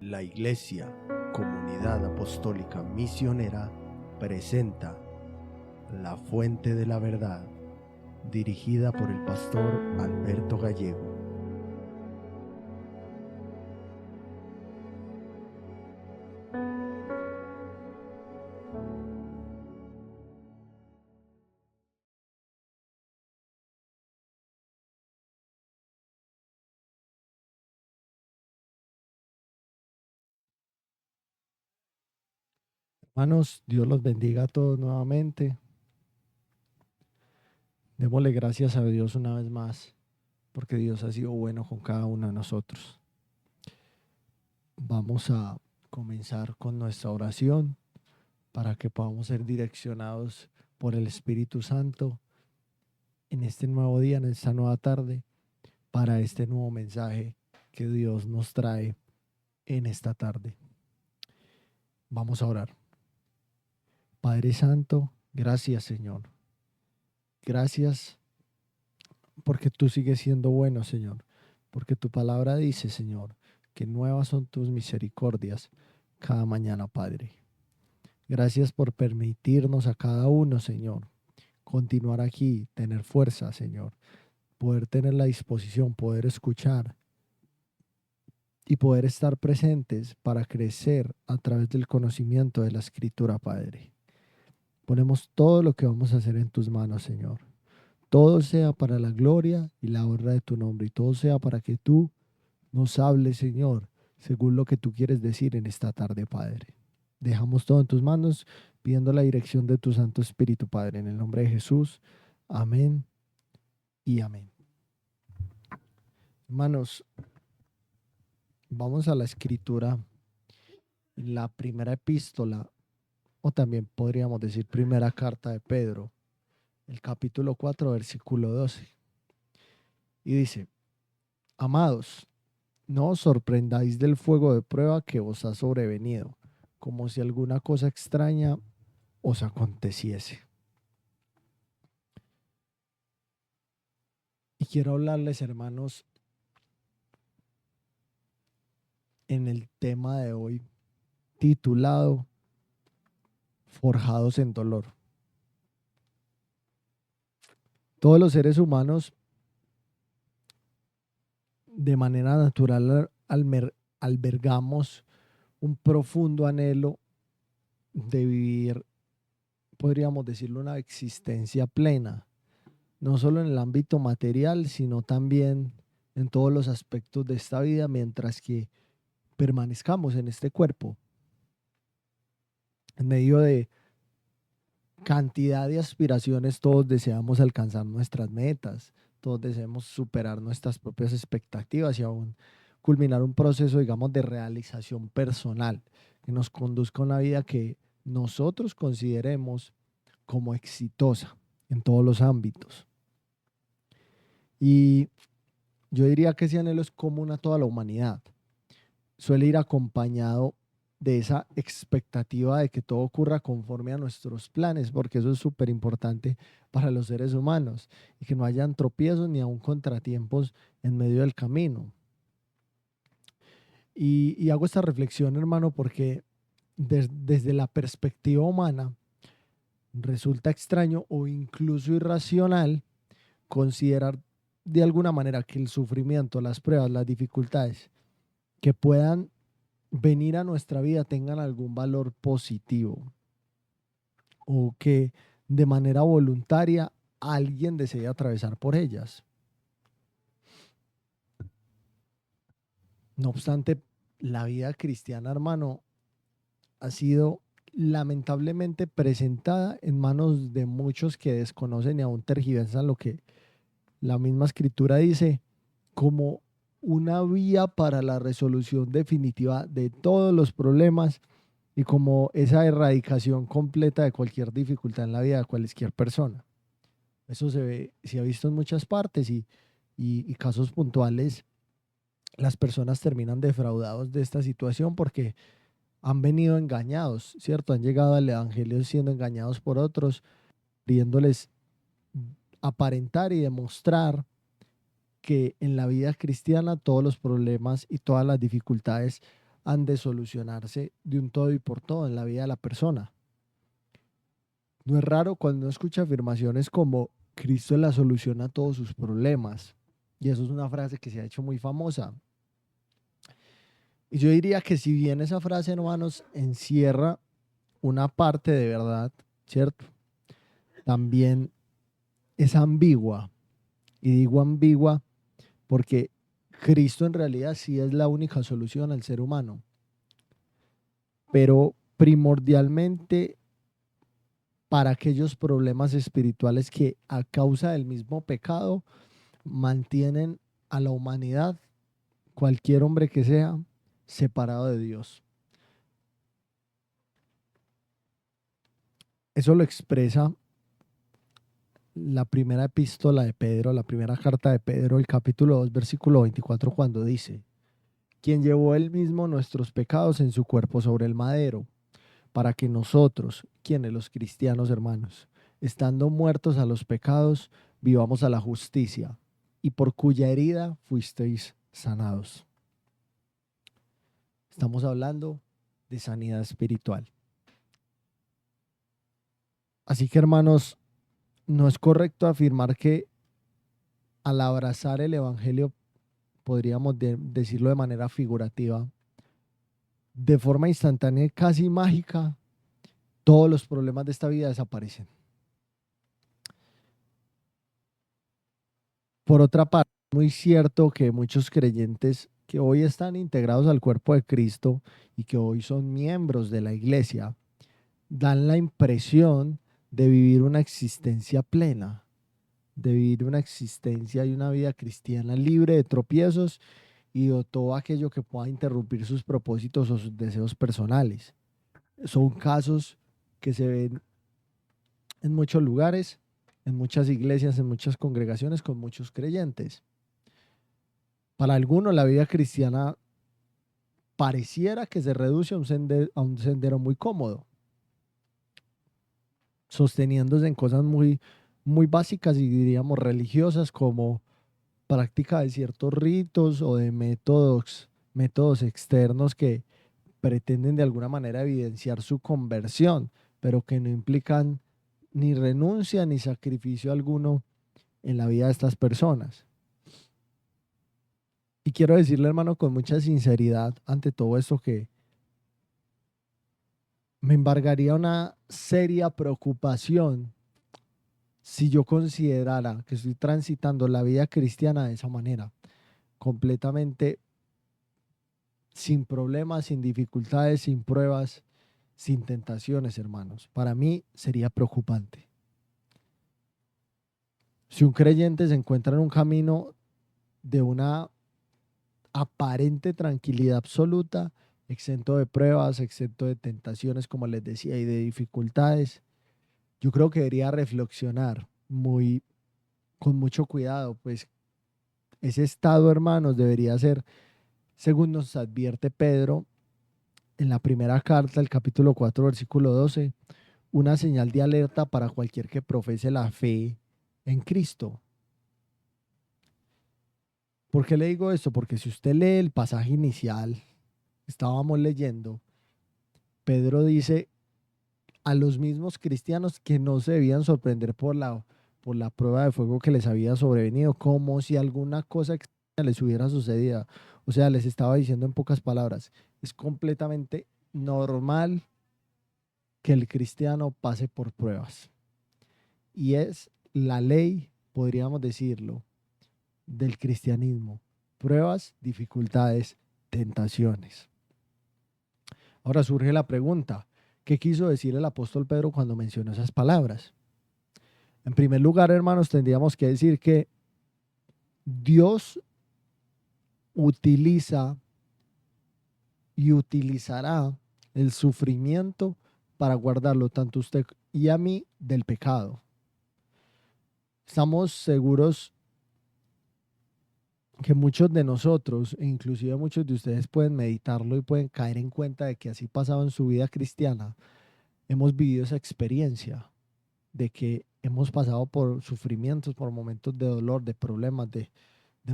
La Iglesia, Comunidad Apostólica Misionera, presenta La Fuente de la Verdad, dirigida por el pastor Alberto Gallego. Hermanos, Dios los bendiga a todos nuevamente. Démosle gracias a Dios una vez más, porque Dios ha sido bueno con cada uno de nosotros. Vamos a comenzar con nuestra oración para que podamos ser direccionados por el Espíritu Santo en este nuevo día, en esta nueva tarde, para este nuevo mensaje que Dios nos trae en esta tarde. Vamos a orar. Padre Santo, gracias Señor. Gracias porque tú sigues siendo bueno, Señor. Porque tu palabra dice, Señor, que nuevas son tus misericordias cada mañana, Padre. Gracias por permitirnos a cada uno, Señor, continuar aquí, tener fuerza, Señor, poder tener la disposición, poder escuchar y poder estar presentes para crecer a través del conocimiento de la Escritura, Padre. Ponemos todo lo que vamos a hacer en tus manos, Señor. Todo sea para la gloria y la honra de tu nombre, y todo sea para que tú nos hables, Señor, según lo que tú quieres decir en esta tarde, Padre. Dejamos todo en tus manos, pidiendo la dirección de tu Santo Espíritu, Padre, en el nombre de Jesús. Amén y amén. Hermanos, vamos a la escritura, la primera epístola, o también podríamos decir primera carta de Pedro, el capítulo 4, versículo 12. Y dice: Amados, no os sorprendáis del fuego de prueba que os ha sobrevenido, como si alguna cosa extraña os aconteciese. Y quiero hablarles, hermanos, en el tema de hoy titulado Forjados en dolor. Todos los seres humanos, de manera natural, albergamos un profundo anhelo de vivir, podríamos decirlo, una existencia plena, no solo en el ámbito material, sino también en todos los aspectos de esta vida mientras que permanezcamos en este cuerpo. En medio de cantidad de aspiraciones, todos deseamos alcanzar nuestras metas, todos deseamos superar nuestras propias expectativas y aún culminar un proceso, digamos, de realización personal que nos conduzca a una vida que nosotros consideremos como exitosa en todos los ámbitos. Y yo diría que ese anhelo es común a toda la humanidad. Suele ir acompañado de esa expectativa de que todo ocurra conforme a nuestros planes, porque eso es súper importante para los seres humanos y que no hayan tropiezos ni aún contratiempos en medio del camino. Y hago esta reflexión, hermano, porque desde la perspectiva humana resulta extraño o incluso irracional considerar de alguna manera que el sufrimiento, las pruebas, las dificultades que puedan venir a nuestra vida tengan algún valor positivo o que de manera voluntaria alguien desee atravesar por ellas. No obstante, la vida cristiana, hermano, ha sido lamentablemente presentada en manos de muchos que desconocen y aún tergiversan lo que la misma escritura dice como una vía para la resolución definitiva de todos los problemas y como esa erradicación completa de cualquier dificultad en la vida de cualquier persona. Eso se ha visto en muchas partes y casos puntuales, las personas terminan defraudados de esta situación porque han venido engañados, ¿cierto? Han llegado al evangelio siendo engañados por otros, queriéndoles aparentar y demostrar que en la vida cristiana todos los problemas y todas las dificultades han de solucionarse de un todo y por todo en la vida de la persona. No es raro cuando uno escucha afirmaciones como Cristo es la solución a todos sus problemas. Y eso es una frase que se ha hecho muy famosa. Y yo diría que si bien esa frase, hermanos, encierra una parte de verdad, ¿cierto? También es ambigua. Y digo ambigua porque Cristo en realidad sí es la única solución al ser humano. Pero primordialmente para aquellos problemas espirituales que a causa del mismo pecado mantienen a la humanidad, cualquier hombre que sea, separado de Dios. Eso lo expresa la primera epístola de Pedro, la primera carta de Pedro, el capítulo 2, versículo 24, cuando dice: quien llevó él mismo nuestros pecados en su cuerpo sobre el madero, para que nosotros, quienes los cristianos hermanos, estando muertos a los pecados, vivamos a la justicia, y por cuya herida fuisteis sanados. Estamos hablando de sanidad espiritual. Así que, hermanos, no es correcto afirmar que al abrazar el evangelio, podríamos decirlo de manera figurativa, de forma instantánea y casi mágica, todos los problemas de esta vida desaparecen. Por otra parte, es muy cierto que muchos creyentes que hoy están integrados al cuerpo de Cristo y que hoy son miembros de la iglesia, dan la impresión de vivir una existencia plena, de vivir una existencia y una vida cristiana libre de tropiezos y de todo aquello que pueda interrumpir sus propósitos o sus deseos personales. Son casos que se ven en muchos lugares, en muchas iglesias, en muchas congregaciones con muchos creyentes. Para algunos la vida cristiana pareciera que se reduce a un sendero muy cómodo, sosteniéndose en cosas muy básicas y diríamos religiosas, como práctica de ciertos ritos o de métodos externos que pretenden de alguna manera evidenciar su conversión, pero que no implican ni renuncia ni sacrificio alguno en la vida de estas personas. Y quiero decirle, hermano, con mucha sinceridad ante todo esto, que me embargaría una seria preocupación si yo considerara que estoy transitando la vida cristiana de esa manera, completamente sin problemas, sin dificultades, sin pruebas, sin tentaciones, hermanos. Para mí sería preocupante. Si un creyente se encuentra en un camino de una aparente tranquilidad absoluta, exento de pruebas, exento de tentaciones, como les decía, y de dificultades, yo creo que debería reflexionar con mucho cuidado, pues ese estado, hermanos, debería ser, según nos advierte Pedro en la primera carta, el capítulo 4, versículo 12, una señal de alerta para cualquier que profese la fe en Cristo. ¿Por qué le digo esto? Porque si usted lee el pasaje inicial, estábamos leyendo, Pedro dice a los mismos cristianos que no se debían sorprender por la prueba de fuego que les había sobrevenido, como si alguna cosa extraña les hubiera sucedido. O sea, les estaba diciendo en pocas palabras, es completamente normal que el cristiano pase por pruebas. Y es la ley, podríamos decirlo, del cristianismo. Pruebas, dificultades, tentaciones. Ahora surge la pregunta, ¿qué quiso decir el apóstol Pedro cuando mencionó esas palabras? En primer lugar, hermanos, tendríamos que decir que Dios utiliza y utilizará el sufrimiento para guardarlo tanto a usted y a mí del pecado. Estamos seguros que muchos de nosotros, e inclusive muchos de ustedes, pueden meditarlo y pueden caer en cuenta de que así pasado en su vida cristiana, hemos vivido esa experiencia de que hemos pasado por sufrimientos, por momentos de dolor, de problemas, de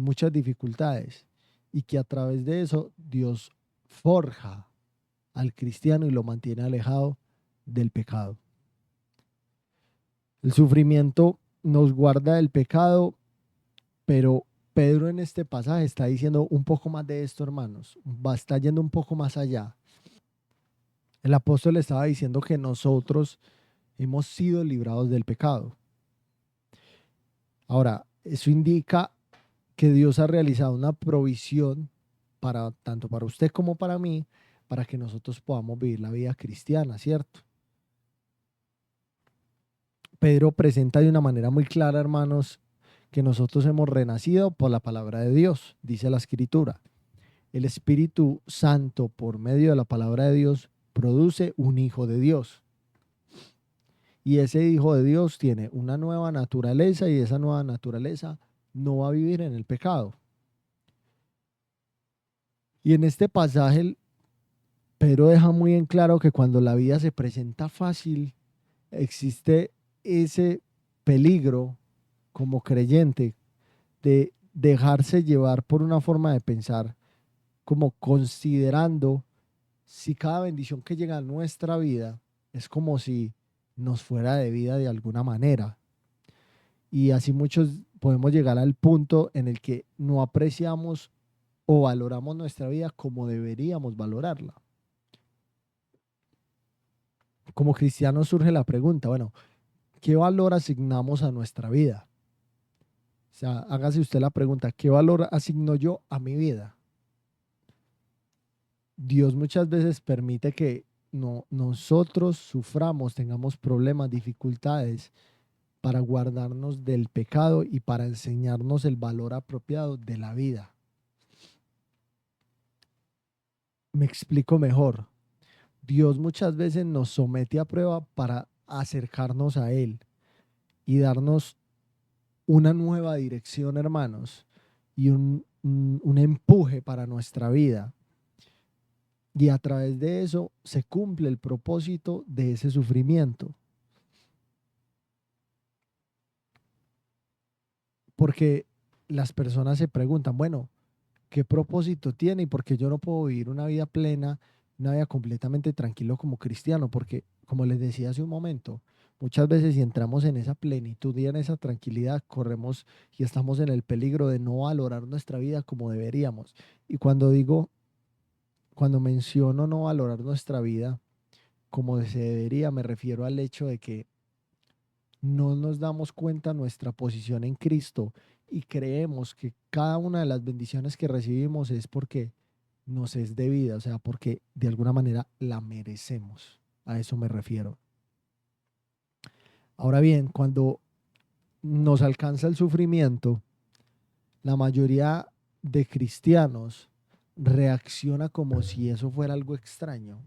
muchas dificultades, y que a través de eso Dios forja al cristiano y lo mantiene alejado del pecado. El sufrimiento nos guarda del pecado, pero Pedro en este pasaje está diciendo un poco más de esto, hermanos. Está yendo un poco más allá. El apóstol estaba diciendo que nosotros hemos sido librados del pecado. Ahora, eso indica que Dios ha realizado una provisión para tanto para usted como para mí, para que nosotros podamos vivir la vida cristiana, ¿cierto? Pedro presenta de una manera muy clara, hermanos, que nosotros hemos renacido por la palabra de Dios, dice la Escritura. El Espíritu Santo, por medio de la palabra de Dios, produce un hijo de Dios. Y ese hijo de Dios tiene una nueva naturaleza y esa nueva naturaleza no va a vivir en el pecado. Y en este pasaje, Pedro deja muy en claro que cuando la vida se presenta fácil, existe ese peligro como creyente de dejarse llevar por una forma de pensar, como considerando si cada bendición que llega a nuestra vida es como si nos fuera debida de alguna manera. Y así muchos podemos llegar al punto en el que no apreciamos o valoramos nuestra vida como deberíamos valorarla. Como cristianos surge la pregunta, bueno, ¿qué valor asignamos a nuestra vida? O sea, hágase usted la pregunta, ¿qué valor asigno yo a mi vida? Dios muchas veces permite que nosotros suframos, tengamos problemas, dificultades para guardarnos del pecado y para enseñarnos el valor apropiado de la vida. Me explico mejor. Dios muchas veces nos somete a prueba para acercarnos a Él y darnos una nueva dirección, hermanos, y un empuje para nuestra vida. Y a través de eso se cumple el propósito de ese sufrimiento. Porque las personas se preguntan, bueno, ¿qué propósito tiene y por qué yo no puedo vivir una vida plena, una vida completamente tranquilo como cristiano? Porque, como les decía hace un momento, muchas veces si entramos en esa plenitud y en esa tranquilidad, corremos y estamos en el peligro de no valorar nuestra vida como deberíamos. Y cuando menciono no valorar nuestra vida como se debería, me refiero al hecho de que no nos damos cuenta nuestra posición en Cristo y creemos que cada una de las bendiciones que recibimos es porque nos es debida, o sea, porque de alguna manera la merecemos. A eso me refiero. Ahora bien, cuando nos alcanza el sufrimiento, la mayoría de cristianos reacciona como si eso fuera algo extraño.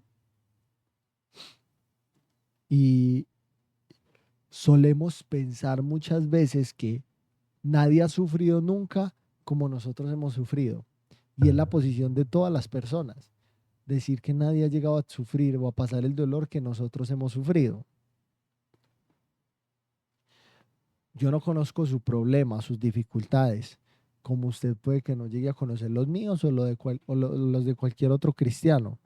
Y solemos pensar muchas veces que nadie ha sufrido nunca como nosotros hemos sufrido. Y es la posición de todas las personas. Decir que nadie ha llegado a sufrir o a pasar el dolor que nosotros hemos sufrido. Yo no conozco su problema, sus dificultades, como usted puede que no llegue a conocer los míos o, los de cualquier otro cristiano.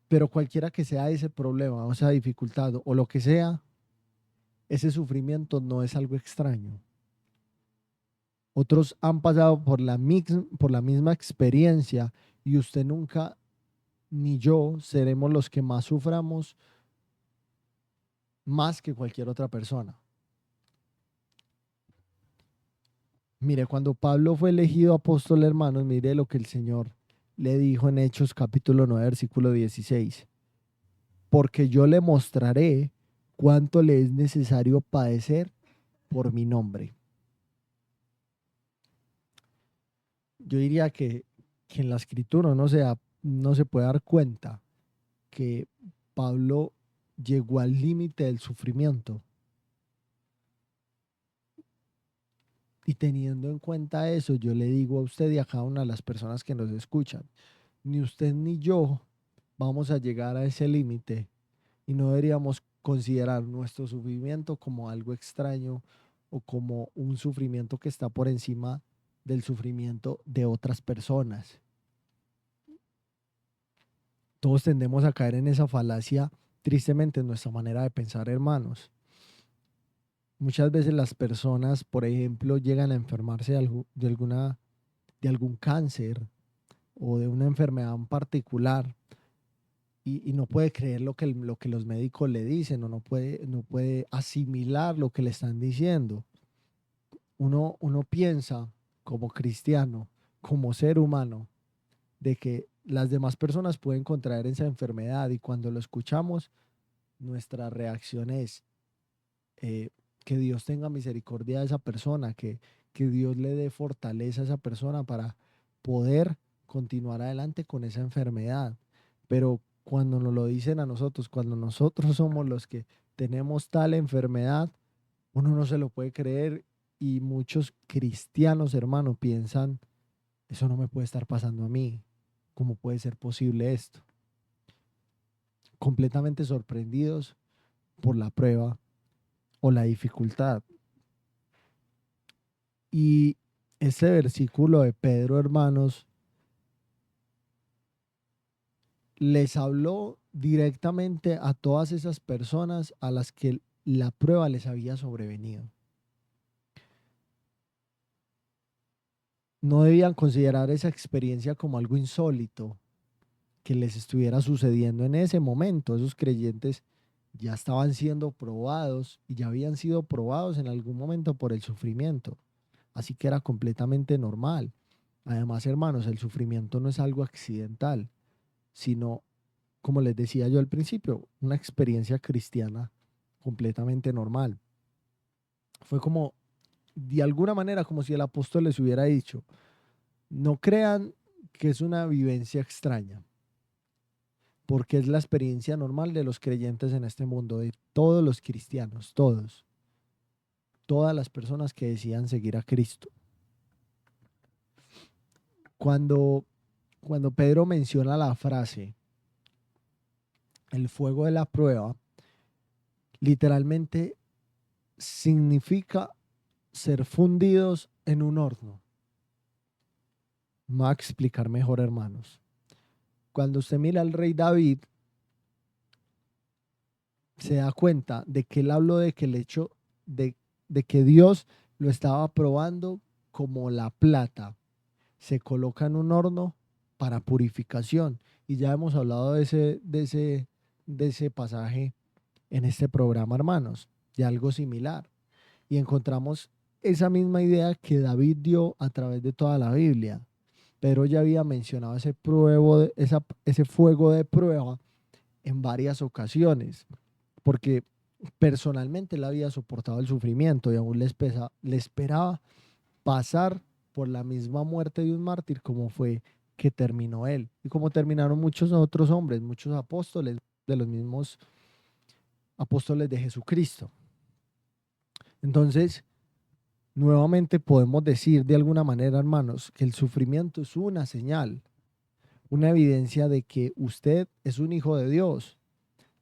Pero cualquiera que sea ese problema o esa dificultad o lo que sea, ese sufrimiento no es algo extraño. Otros han pasado por la misma experiencia y usted nunca ni yo seremos los que más suframos más que cualquier otra persona. Mire, cuando Pablo fue elegido apóstol, hermanos, mire lo que el Señor le dijo en Hechos capítulo 9, versículo 16. Porque yo le mostraré cuánto le es necesario padecer por mi nombre. Yo diría que en la escritura no se puede dar cuenta que Pablo llegó al límite del sufrimiento. Y teniendo en cuenta eso, yo le digo a usted y a cada una de las personas que nos escuchan, ni usted ni yo vamos a llegar a ese límite y no deberíamos considerar nuestro sufrimiento como algo extraño o como un sufrimiento que está por encima del sufrimiento de otras personas. Todos tendemos a caer en esa falacia, tristemente, en nuestra manera de pensar, hermanos. Muchas veces las personas, por ejemplo, llegan a enfermarse de algún cáncer o de una enfermedad en particular y no puede creer lo que los médicos le dicen o no puede asimilar lo que le están diciendo. Uno piensa como cristiano, como ser humano, de que las demás personas pueden contraer esa enfermedad y cuando lo escuchamos, nuestra reacción es eh, que Dios tenga misericordia de esa persona, que Dios le dé fortaleza a esa persona para poder continuar adelante con esa enfermedad. Pero cuando nos lo dicen a nosotros, cuando nosotros somos los que tenemos tal enfermedad, uno no se lo puede creer y muchos cristianos, hermanos, piensan, eso no me puede estar pasando a mí. ¿Cómo puede ser posible esto? Completamente sorprendidos por la prueba o la dificultad. Y este versículo de Pedro, hermanos, les habló directamente a todas esas personas a las que la prueba les había sobrevenido. No debían considerar esa experiencia como algo insólito que les estuviera sucediendo en ese momento. Esos creyentes ya estaban siendo probados y ya habían sido probados en algún momento por el sufrimiento. Así que era completamente normal. Además, hermanos, el sufrimiento no es algo accidental, sino, como les decía yo al principio, una experiencia cristiana completamente normal. Fue como, de alguna manera, como si el apóstol les hubiera dicho, no crean que es una vivencia extraña, porque es la experiencia normal de los creyentes en este mundo, de todos los cristianos, todas las personas que decían seguir a Cristo. Cuando, cuando Pedro menciona la frase, el fuego de la prueba, literalmente significa ser fundidos en un horno. Me voy a explicar mejor, hermanos. Cuando usted mira al rey David, se da cuenta de que él habló de que el hecho de que Dios lo estaba probando como la plata. Se coloca en un horno para purificación. Y ya hemos hablado de ese pasaje en este programa, hermanos, de algo similar. Y encontramos esa misma idea que David dio a través de toda la Biblia. Pero ya había mencionado ese fuego de prueba en varias ocasiones, porque personalmente él había soportado el sufrimiento y aún le esperaba pasar por la misma muerte de un mártir como fue que terminó él y como terminaron muchos otros hombres, muchos apóstoles de los mismos apóstoles de Jesucristo. Entonces, nuevamente podemos decir de alguna manera, hermanos, que el sufrimiento es una señal, una evidencia de que usted es un hijo de Dios.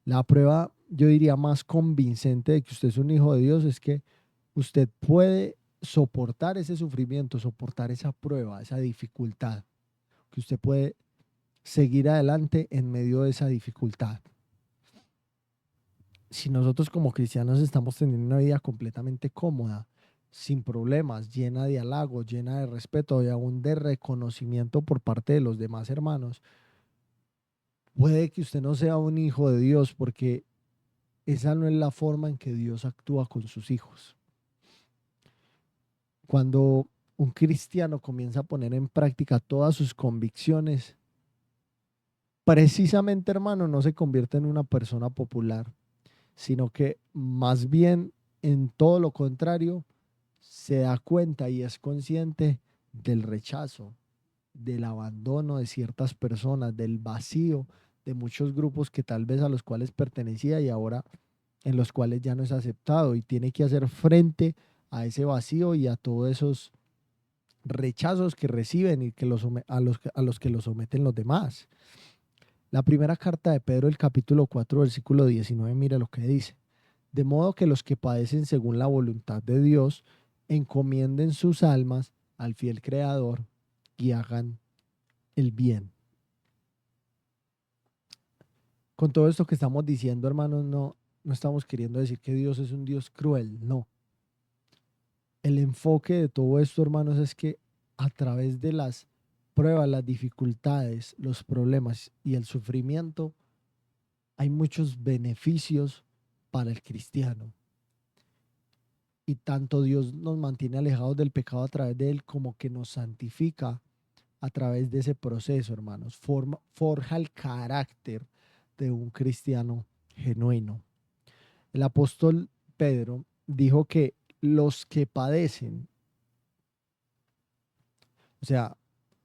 La prueba, yo diría, más convincente de que usted es un hijo de Dios es que usted puede soportar ese sufrimiento, soportar esa prueba, esa dificultad, que usted puede seguir adelante en medio de esa dificultad. Si nosotros como cristianos estamos teniendo una vida completamente cómoda, sin problemas, llena de halagos, llena de respeto y aún de reconocimiento por parte de los demás hermanos, puede que usted no sea un hijo de Dios porque esa no es la forma en que Dios actúa con sus hijos. Cuando un cristiano comienza a poner en práctica todas sus convicciones, precisamente, hermano, no se convierte en una persona popular, sino que más bien en todo lo contrario, se da cuenta y es consciente del rechazo, del abandono de ciertas personas, del vacío de muchos grupos que tal vez a los cuales pertenecía y ahora en los cuales ya no es aceptado y tiene que hacer frente a ese vacío y a todos esos rechazos que reciben y que a los que los someten los demás. La primera carta de Pedro, el capítulo 4, versículo 19, mira lo que dice. De modo que los que padecen según la voluntad de Dios encomienden sus almas al fiel Creador y hagan el bien. Con todo esto que estamos diciendo, hermanos, no estamos queriendo decir que Dios es un Dios cruel, no. El enfoque de todo esto, hermanos, es que a través de las pruebas, las dificultades, los problemas y el sufrimiento, hay muchos beneficios para el cristiano. Y tanto Dios nos mantiene alejados del pecado a través de él, como que nos santifica a través de ese proceso, hermanos. Forja el carácter de un cristiano genuino. El apóstol Pedro dijo que los que padecen, o sea,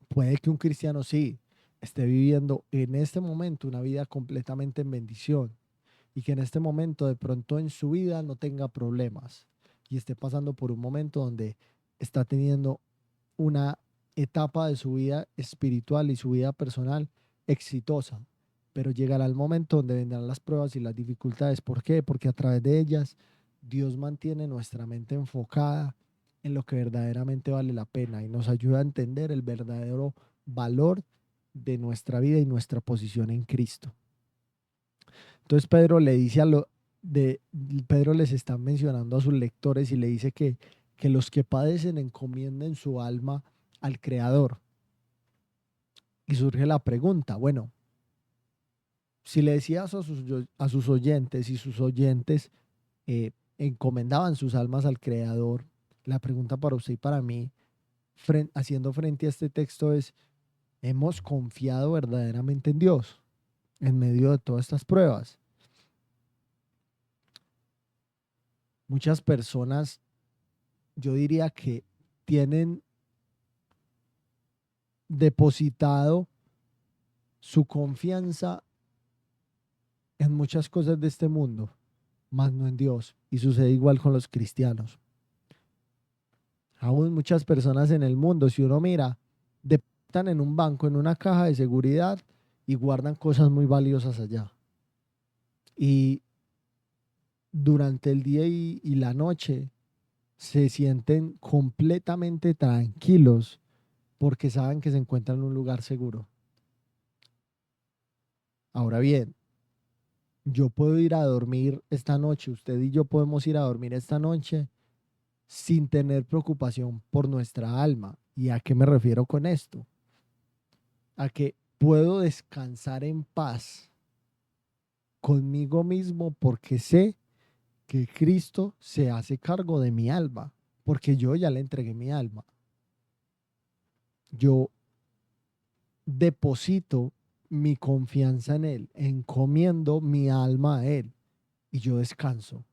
puede que un cristiano sí esté viviendo en este momento una vida completamente en bendición y que en este momento de pronto en su vida no tenga problemas y esté pasando por un momento donde está teniendo una etapa de su vida espiritual y su vida personal exitosa, pero llegará el momento donde vendrán las pruebas y las dificultades. ¿Por qué? Porque a través de ellas Dios mantiene nuestra mente enfocada en lo que verdaderamente vale la pena y nos ayuda a entender el verdadero valor de nuestra vida y nuestra posición en Cristo. Entonces Pedro le dice Pedro les está mencionando a sus lectores y le dice que los que padecen encomienden su alma al Creador. Y surge la pregunta, bueno, si le decías a sus oyentes y sus oyentes encomendaban sus almas al Creador, la pregunta para usted y para mí, haciendo frente a este texto es, ¿hemos confiado verdaderamente en Dios en medio de todas estas pruebas? Muchas personas, yo diría que tienen depositado su confianza en muchas cosas de este mundo, más no en Dios. Y sucede igual con los cristianos. Aún muchas personas en el mundo, si uno mira, depositan en un banco, en una caja de seguridad y guardan cosas muy valiosas allá. Y durante el día y la noche se sienten completamente tranquilos porque saben que se encuentran en un lugar seguro. Ahora bien, yo puedo ir a dormir esta noche, usted y yo podemos ir a dormir esta noche sin tener preocupación por nuestra alma. ¿Y a qué me refiero con esto? A que puedo descansar en paz conmigo mismo porque sé que Cristo se hace cargo de mi alma, porque yo ya le entregué mi alma. Yo deposito mi confianza en Él, encomiendo mi alma a Él y yo descanso.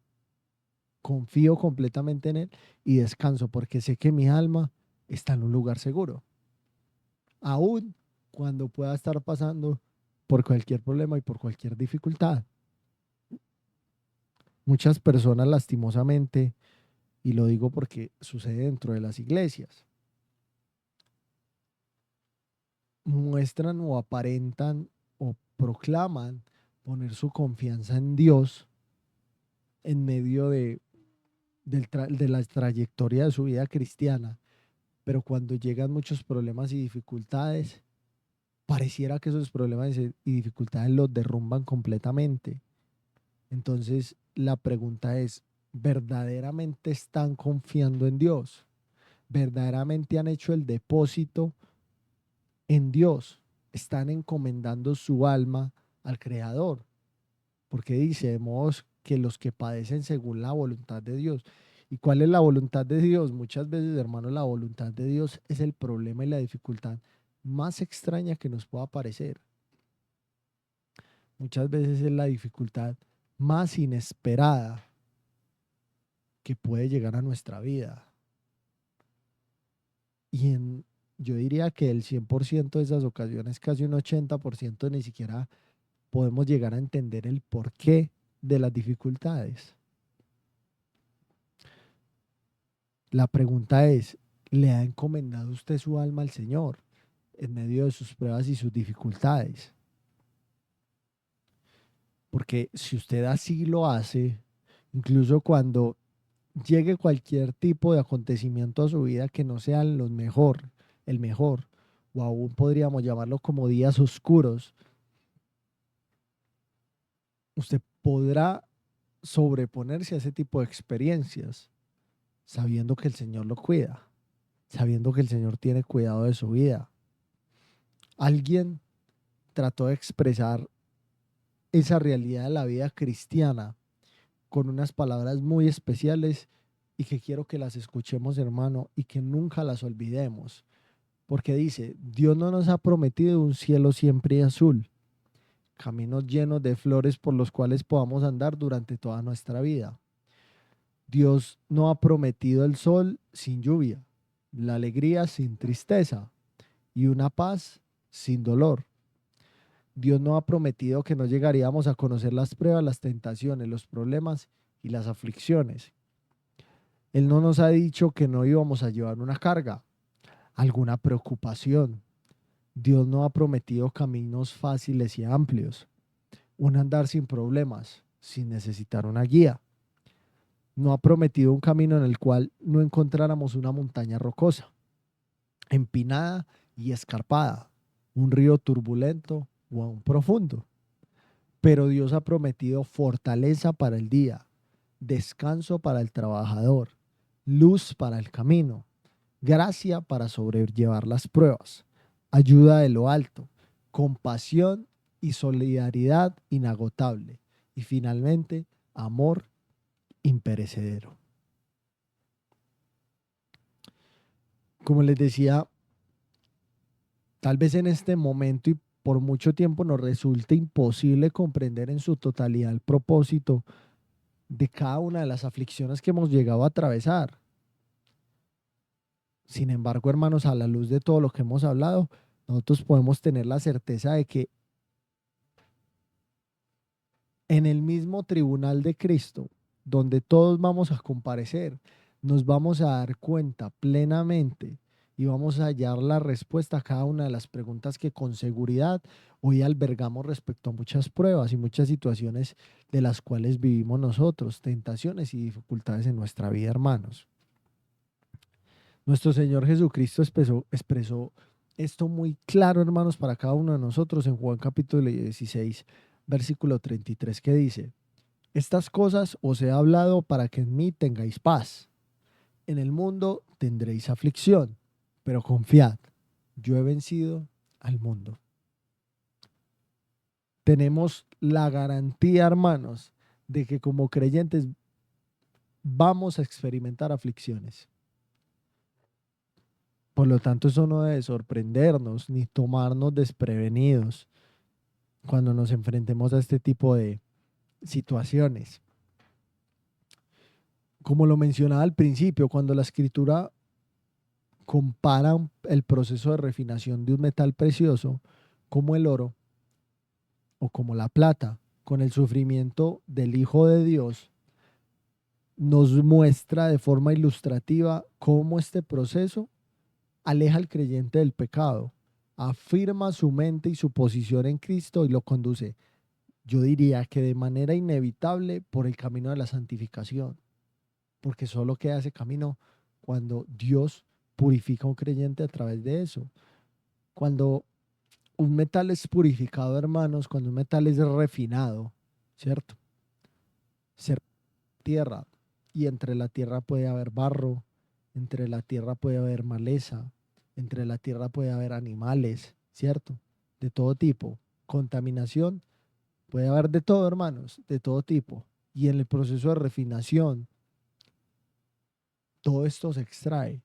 Confío completamente en Él y descanso porque sé que mi alma está en un lugar seguro. Aún cuando pueda estar pasando por cualquier problema y por cualquier dificultad. Muchas personas lastimosamente, y lo digo porque sucede dentro de las iglesias, muestran o aparentan o proclaman poner su confianza en Dios en medio de la trayectoria de su vida cristiana, pero cuando llegan muchos problemas y dificultades, pareciera que esos problemas y dificultades los derrumban completamente. Entonces, la pregunta es, ¿verdaderamente están confiando en Dios? ¿Verdaderamente han hecho el depósito en Dios? ¿Están encomendando su alma al Creador? Porque dice, de modo que los que padecen según la voluntad de Dios. ¿Y cuál es la voluntad de Dios? Muchas veces, hermanos, la voluntad de Dios es el problema y la dificultad más extraña que nos pueda parecer. Muchas veces es la dificultad más inesperada que puede llegar a nuestra vida. Y yo diría que el 100% de esas ocasiones, casi un 80%, ni siquiera podemos llegar a entender el porqué de las dificultades. La pregunta es, ¿le ha encomendado usted su alma al Señor en medio de sus pruebas y sus dificultades? Porque si usted así lo hace, incluso cuando llegue cualquier tipo de acontecimiento a su vida que no sea el mejor, o aún podríamos llamarlo como días oscuros, usted podrá sobreponerse a ese tipo de experiencias sabiendo que el Señor lo cuida, sabiendo que el Señor tiene cuidado de su vida. Alguien trató de expresar esa realidad de la vida cristiana con unas palabras muy especiales y que quiero que las escuchemos, hermano, y que nunca las olvidemos. Porque dice, Dios no nos ha prometido un cielo siempre azul, caminos llenos de flores por los cuales podamos andar durante toda nuestra vida. Dios no ha prometido el sol sin lluvia, la alegría sin tristeza y una paz sin dolor. Dios no ha prometido que no llegaríamos a conocer las pruebas, las tentaciones, los problemas y las aflicciones. Él no nos ha dicho que no íbamos a llevar una carga, alguna preocupación. Dios no ha prometido caminos fáciles y amplios, un andar sin problemas, sin necesitar una guía. No ha prometido un camino en el cual no encontráramos una montaña rocosa, empinada y escarpada, un río turbulento o aún profundo. Pero Dios ha prometido fortaleza para el día, descanso para el trabajador, luz para el camino, gracia para sobrellevar las pruebas, ayuda de lo alto, compasión y solidaridad inagotable, y finalmente amor imperecedero. Como les decía, tal vez en este momento y por mucho tiempo nos resulte imposible comprender en su totalidad el propósito de cada una de las aflicciones que hemos llegado a atravesar. Sin embargo, hermanos, a la luz de todo lo que hemos hablado, nosotros podemos tener la certeza de que en el mismo tribunal de Cristo, donde todos vamos a comparecer, nos vamos a dar cuenta plenamente y vamos a hallar la respuesta a cada una de las preguntas que con seguridad hoy albergamos respecto a muchas pruebas y muchas situaciones de las cuales vivimos nosotros, tentaciones y dificultades en nuestra vida, hermanos. Nuestro Señor Jesucristo expresó esto muy claro, hermanos, para cada uno de nosotros en Juan capítulo 16, versículo 33, que dice: estas cosas os he hablado para que en mí tengáis paz. En el mundo tendréis aflicción, pero confiad, yo he vencido al mundo. Tenemos la garantía, hermanos, de que como creyentes vamos a experimentar aflicciones. Por lo tanto, eso no debe sorprendernos ni tomarnos desprevenidos cuando nos enfrentemos a este tipo de situaciones. Como lo mencionaba al principio, cuando la Escritura compara el proceso de refinación de un metal precioso como el oro o como la plata con el sufrimiento del Hijo de Dios, nos muestra de forma ilustrativa cómo este proceso aleja al creyente del pecado, afirma su mente y su posición en Cristo y lo conduce, yo diría que de manera inevitable, por el camino de la santificación, porque solo queda ese camino cuando Dios purifica a un creyente a través de eso. Cuando un metal es purificado, hermanos, cuando un metal es refinado, ¿cierto? Se tierra, y entre la tierra puede haber barro, entre la tierra puede haber maleza, entre la tierra puede haber animales, ¿cierto? De todo tipo. Contaminación, puede haber de todo, hermanos, de todo tipo. Y en el proceso de refinación, todo esto se extrae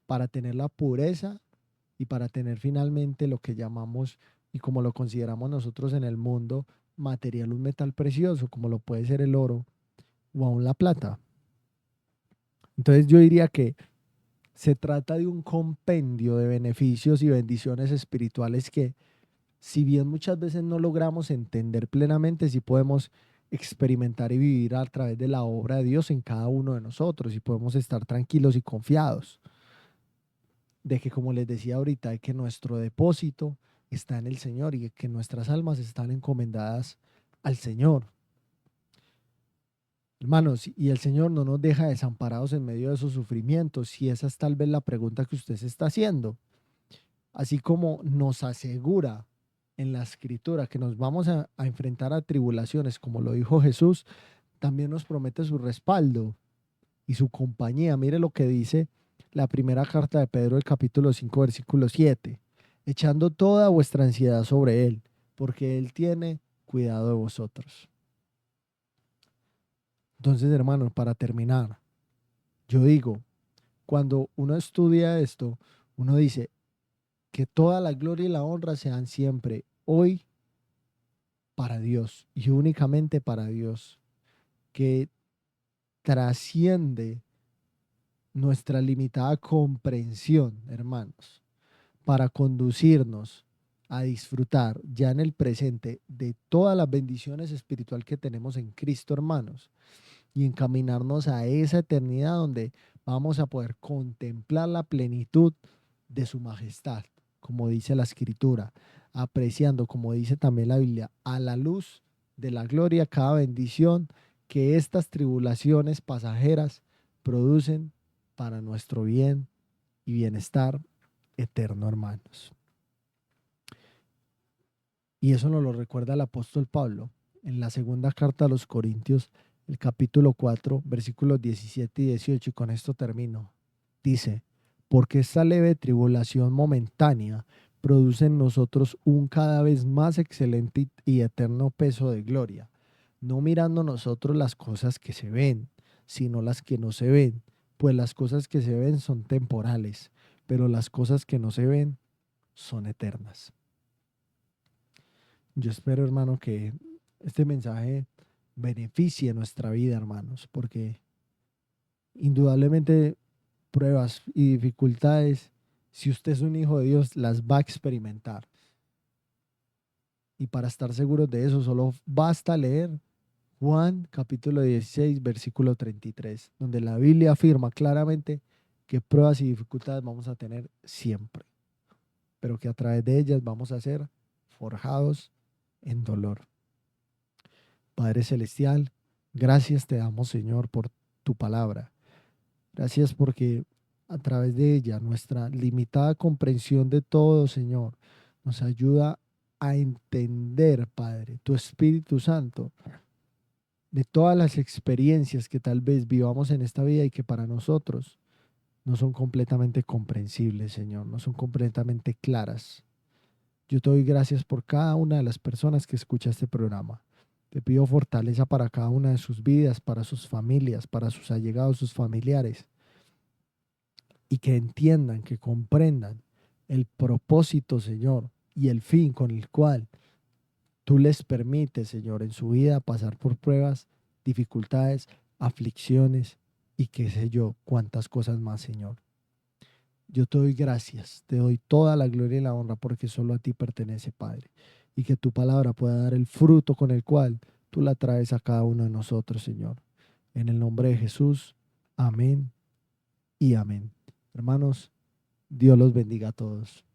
para tener la pureza y para tener finalmente lo que llamamos y como lo consideramos nosotros en el mundo, material, un metal precioso, como lo puede ser el oro o aún la plata. Entonces yo diría que se trata de un compendio de beneficios y bendiciones espirituales que, si bien muchas veces no logramos entender plenamente, sí podemos experimentar y vivir a través de la obra de Dios en cada uno de nosotros, y podemos estar tranquilos y confiados de que, como les decía ahorita, de que nuestro depósito está en el Señor y que nuestras almas están encomendadas al Señor. Hermanos, y el Señor no nos deja desamparados en medio de esos sufrimientos, y esa es tal vez la pregunta que usted se está haciendo. Así como nos asegura en la Escritura, que nos vamos a enfrentar a tribulaciones, como lo dijo Jesús, también nos promete su respaldo y su compañía. Mire lo que dice la primera carta de Pedro, el capítulo 5, versículo 7. Echando toda vuestra ansiedad sobre Él, porque Él tiene cuidado de vosotros. Entonces, hermanos, para terminar, yo digo, cuando uno estudia esto, uno dice que toda la gloria y la honra sean siempre hoy para Dios y únicamente para Dios, que trasciende nuestra limitada comprensión, hermanos, para conducirnos a disfrutar ya en el presente de todas las bendiciones espirituales que tenemos en Cristo, hermanos, y encaminarnos a esa eternidad donde vamos a poder contemplar la plenitud de su majestad, como dice la Escritura, apreciando, como dice también la Biblia, a la luz de la gloria cada bendición que estas tribulaciones pasajeras producen para nuestro bien y bienestar eterno, hermanos. Y eso nos lo recuerda el apóstol Pablo en la segunda carta a los Corintios, el capítulo 4, versículos 17 y 18, y con esto termino. Dice, porque esta leve tribulación momentánea produce en nosotros un cada vez más excelente y eterno peso de gloria, no mirando nosotros las cosas que se ven, sino las que no se ven, pues las cosas que se ven son temporales, pero las cosas que no se ven son eternas. Yo espero, hermano, que este mensaje beneficie nuestra vida, hermanos, porque indudablemente pruebas y dificultades, si usted es un hijo de Dios, las va a experimentar. Y para estar seguros de eso, solo basta leer Juan capítulo 16, versículo 33, donde la Biblia afirma claramente que pruebas y dificultades vamos a tener siempre, pero que a través de ellas vamos a ser forjados en dolor. Padre Celestial, gracias te damos, Señor, por tu palabra. Gracias porque a través de ella nuestra limitada comprensión de todo, Señor, nos ayuda a entender, Padre, tu Espíritu Santo, de todas las experiencias que tal vez vivamos en esta vida y que para nosotros no son completamente comprensibles, Señor, no son completamente claras. Yo te doy gracias por cada una de las personas que escucha este programa. Te pido fortaleza para cada una de sus vidas, para sus familias, para sus allegados, sus familiares, y que entiendan, que comprendan el propósito, Señor, y el fin con el cual tú les permites, Señor, en su vida pasar por pruebas, dificultades, aflicciones y qué sé yo, cuántas cosas más, Señor. Yo te doy gracias, te doy toda la gloria y la honra porque solo a ti pertenece, Padre, y que tu palabra pueda dar el fruto con el cual tú la traes a cada uno de nosotros, Señor. En el nombre de Jesús, amén y amén. Hermanos, Dios los bendiga a todos.